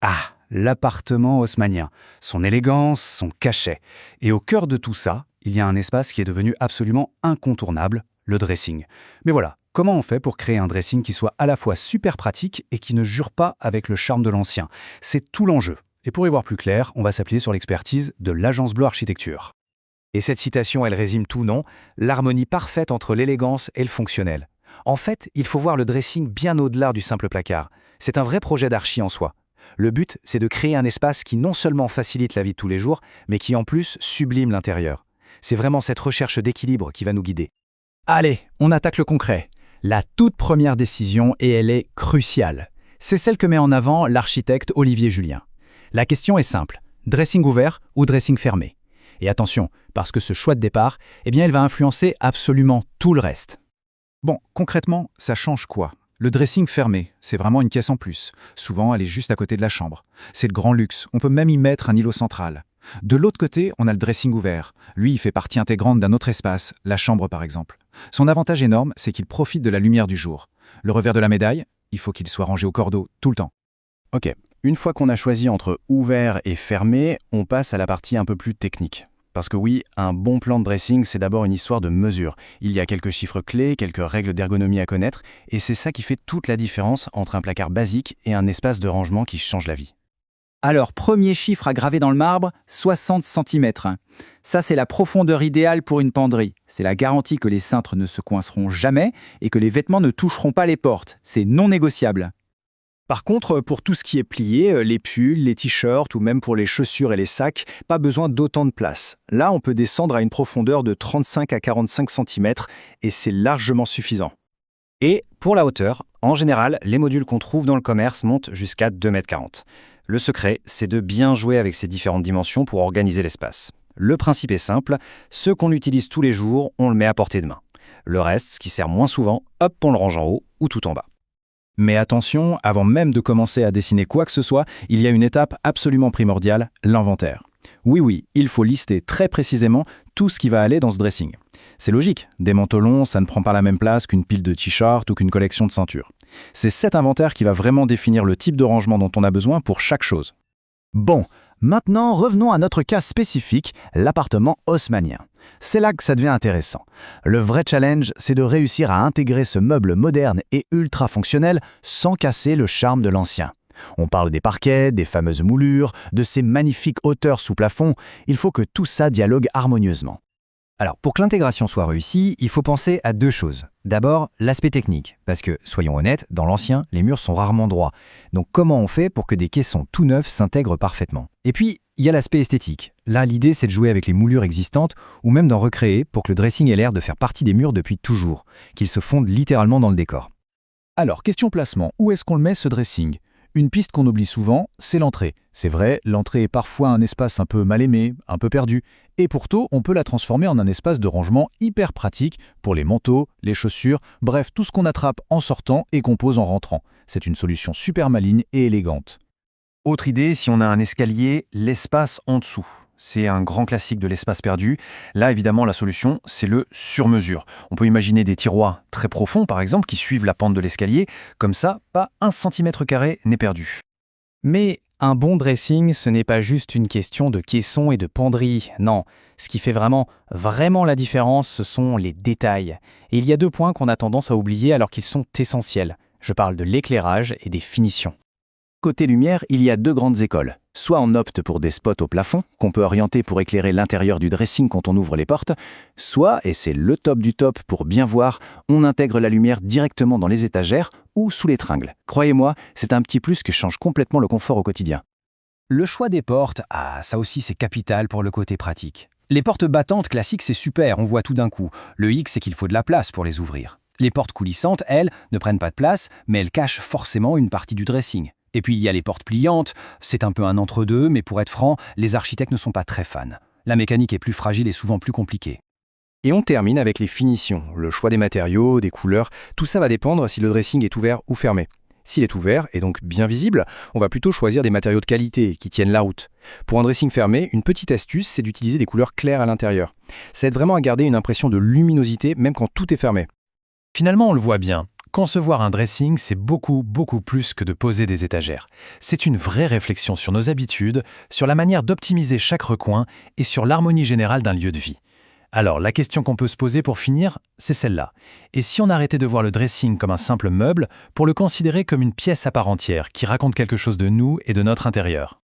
Ah, l'appartement haussmannien, son élégance, son cachet. Et au cœur de tout ça, il y a un espace qui est devenu absolument incontournable, le dressing. Mais voilà, comment on fait pour créer un dressing qui soit à la fois super pratique et qui ne jure pas avec le charme de l'ancien? C'est tout l'enjeu. Et pour y voir plus clair, on va s'appuyer sur l'expertise de l'Agence Bleue Architecture. Et cette citation, elle résume tout, non? L'harmonie parfaite entre l'élégance et le fonctionnel. En fait, il faut voir le dressing bien au-delà du simple placard. C'est un vrai projet d'archi en soi. Le but, c'est de créer un espace qui non seulement facilite la vie de tous les jours, mais qui en plus sublime l'intérieur. C'est vraiment cette recherche d'équilibre qui va nous guider. Allez, on attaque le concret. La toute première décision, et elle est cruciale. C'est celle que met en avant l'architecte Olivier Julien. La question est simple, dressing ouvert ou dressing fermé? Et attention, parce que ce choix de départ, il va influencer absolument tout le reste. Bon, concrètement, ça change quoi? Le dressing fermé, c'est vraiment une pièce en plus. Souvent, elle est juste à côté de la chambre. C'est le grand luxe, on peut même y mettre un îlot central. De l'autre côté, on a le dressing ouvert. Lui, il fait partie intégrante d'un autre espace, la chambre par exemple. Son avantage énorme, c'est qu'il profite de la lumière du jour. Le revers de la médaille, il faut qu'il soit rangé au cordeau tout le temps. Ok, une fois qu'on a choisi entre ouvert et fermé, on passe à la partie un peu plus technique. Parce que oui, un bon plan de dressing, c'est d'abord une histoire de mesure. Il y a quelques chiffres clés, quelques règles d'ergonomie à connaître, et c'est ça qui fait toute la différence entre un placard basique et un espace de rangement qui change la vie. Alors, premier chiffre à graver dans le marbre, 60 cm. Ça, c'est la profondeur idéale pour une penderie. C'est la garantie que les cintres ne se coinceront jamais et que les vêtements ne toucheront pas les portes. C'est non négociable. Par contre, pour tout ce qui est plié, les pulls, les t-shirts ou même pour les chaussures et les sacs, pas besoin d'autant de place. Là, on peut descendre à une profondeur de 35 à 45 cm et c'est largement suffisant. Et pour la hauteur, en général, les modules qu'on trouve dans le commerce montent jusqu'à 2,40 m. Le secret, c'est de bien jouer avec ces différentes dimensions pour organiser l'espace. Le principe est simple, ce qu'on utilise tous les jours, on le met à portée de main. Le reste, ce qui sert moins souvent, hop, on le range en haut ou tout en bas. Mais attention, avant même de commencer à dessiner quoi que ce soit, il y a une étape absolument primordiale, l'inventaire. Oui, il faut lister très précisément tout ce qui va aller dans ce dressing. C'est logique, des manteaux longs, ça ne prend pas la même place qu'une pile de t-shirts ou qu'une collection de ceintures. C'est cet inventaire qui va vraiment définir le type de rangement dont on a besoin pour chaque chose. Bon, maintenant revenons à notre cas spécifique, l'appartement haussmannien. C'est là que ça devient intéressant. Le vrai challenge, c'est de réussir à intégrer ce meuble moderne et ultra fonctionnel sans casser le charme de l'ancien. On parle des parquets, des fameuses moulures, de ces magnifiques hauteurs sous plafond. Il faut que tout ça dialogue harmonieusement. Alors, pour que l'intégration soit réussie, il faut penser à deux choses. D'abord, l'aspect technique, parce que, soyons honnêtes, dans l'ancien, les murs sont rarement droits. Donc comment on fait pour que des caissons tout neufs s'intègrent parfaitement? Et puis, il y a l'aspect esthétique. Là, l'idée, c'est de jouer avec les moulures existantes ou même d'en recréer pour que le dressing ait l'air de faire partie des murs depuis toujours, qu'il se fonde littéralement dans le décor. Alors, question placement, où est-ce qu'on le met ce dressing? Une piste qu'on oublie souvent, c'est l'entrée. C'est vrai, l'entrée est parfois un espace un peu mal aimé, un peu perdu. Et pourtant, on peut la transformer en un espace de rangement hyper pratique pour les manteaux, les chaussures, bref, tout ce qu'on attrape en sortant et qu'on pose en rentrant. C'est une solution super maligne et élégante. Autre idée, si on a un escalier, l'espace en dessous. C'est un grand classique de l'espace perdu. Là, évidemment, la solution, c'est le sur-mesure. On peut imaginer des tiroirs très profonds, par exemple, qui suivent la pente de l'escalier. Comme ça, pas 1 cm² n'est perdu. Mais un bon dressing, ce n'est pas juste une question de caisson et de penderie. Non, ce qui fait vraiment la différence, ce sont les détails. Et il y a deux points qu'on a tendance à oublier alors qu'ils sont essentiels. Je parle de l'éclairage et des finitions. Côté lumière, il y a deux grandes écoles. Soit on opte pour des spots au plafond, qu'on peut orienter pour éclairer l'intérieur du dressing quand on ouvre les portes, soit, et c'est le top du top pour bien voir, on intègre la lumière directement dans les étagères ou sous les tringles. Croyez-moi, c'est un petit plus qui change complètement le confort au quotidien. Le choix des portes, ça aussi c'est capital pour le côté pratique. Les portes battantes classiques, c'est super, on voit tout d'un coup. Le hic, c'est qu'il faut de la place pour les ouvrir. Les portes coulissantes, elles, ne prennent pas de place, mais elles cachent forcément une partie du dressing. Et puis il y a les portes pliantes, c'est un peu un entre-deux, mais pour être franc, les architectes ne sont pas très fans. La mécanique est plus fragile et souvent plus compliquée. Et on termine avec les finitions, le choix des matériaux, des couleurs, tout ça va dépendre si le dressing est ouvert ou fermé. S'il est ouvert et donc bien visible, on va plutôt choisir des matériaux de qualité qui tiennent la route. Pour un dressing fermé, une petite astuce, c'est d'utiliser des couleurs claires à l'intérieur. Ça aide vraiment à garder une impression de luminosité même quand tout est fermé. Finalement, on le voit bien. Concevoir un dressing, c'est beaucoup plus que de poser des étagères. C'est une vraie réflexion sur nos habitudes, sur la manière d'optimiser chaque recoin et sur l'harmonie générale d'un lieu de vie. Alors, la question qu'on peut se poser pour finir, c'est celle-là. Et si on arrêtait de voir le dressing comme un simple meuble pour le considérer comme une pièce à part entière qui raconte quelque chose de nous et de notre intérieur ?